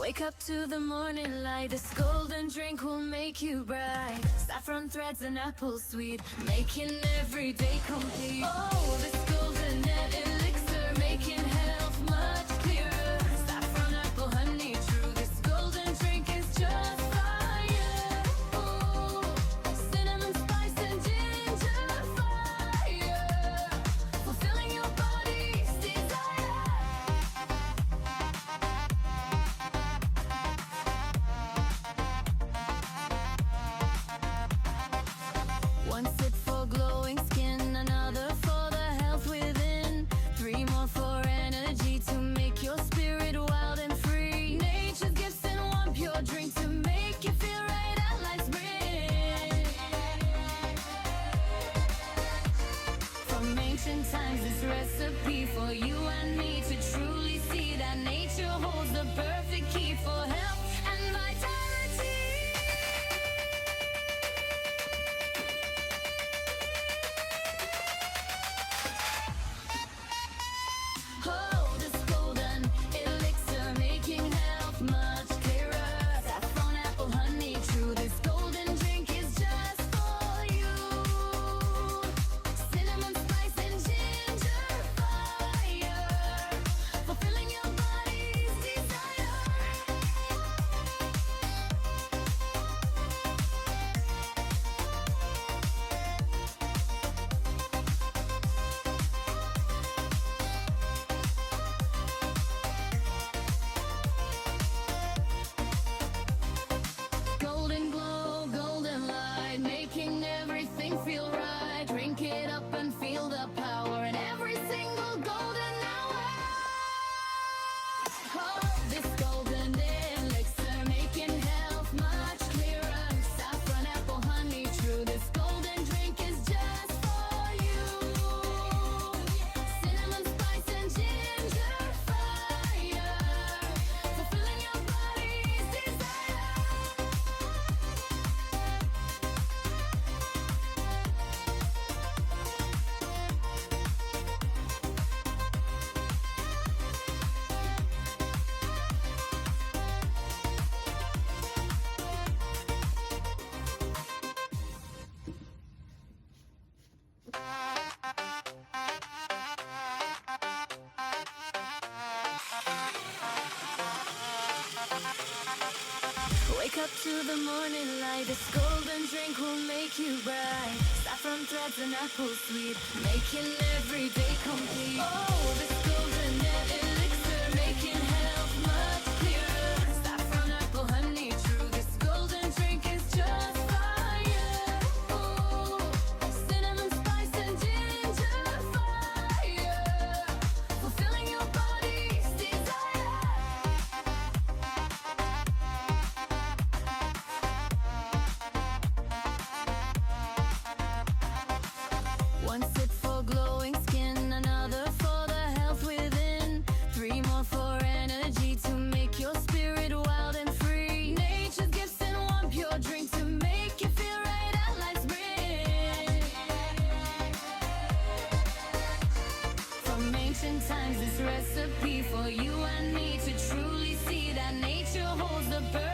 Wake up to the morning light. This golden drink will make you bright. Saffron threads and apple sweet, making every day complete. Oh, this golden elixir, making health much clearer. Saffron, apple, honey, true. This golden drink is just fire. Ooh, cinnamon, spice, and ginger fire, fulfilling your body's desire. One sip for glowing skin, another for the health within, three more for energy to make your spirit wild and free. Nature's gifts in one pure drink to make you feel right at life's brink. From ancient times, this recipe for you and me to truly see that nature holds the perfect key for health and vitality. Oh, this golden elixir, making health much clearer. Saffron, apple, honey, true. This golden drink is just for you. Cinnamon, spice, and ginger fire, fulfilling your body's desire. Golden glow, golden light, making everything feel right. Drink it up and feel the power in every single golden hour. Oh, this golden elixir, making health much clearer. Saffron, apple, honey, true. This golden drink is just for you. Cinnamon, spice, and ginger fire, fulfilling your body's desire. Wake up to the morning light. This golden drink will make you bright. Saffron threads and apple sweet, making every day complete. Oh, this golden elixir, making health much clearer. Saffron, apple, honey, true. This golden drink is just fire. Ooh, cinnamon, spice, and ginger fire, fulfilling your body's desire. One sip for glowing skin, another for the health within, three more for energy to make your spirit wild and free. Nature's gifts in one pure drink to make you feel right at life's brink. From ancient times, this recipe for you and me to truly see that nature holds the perfect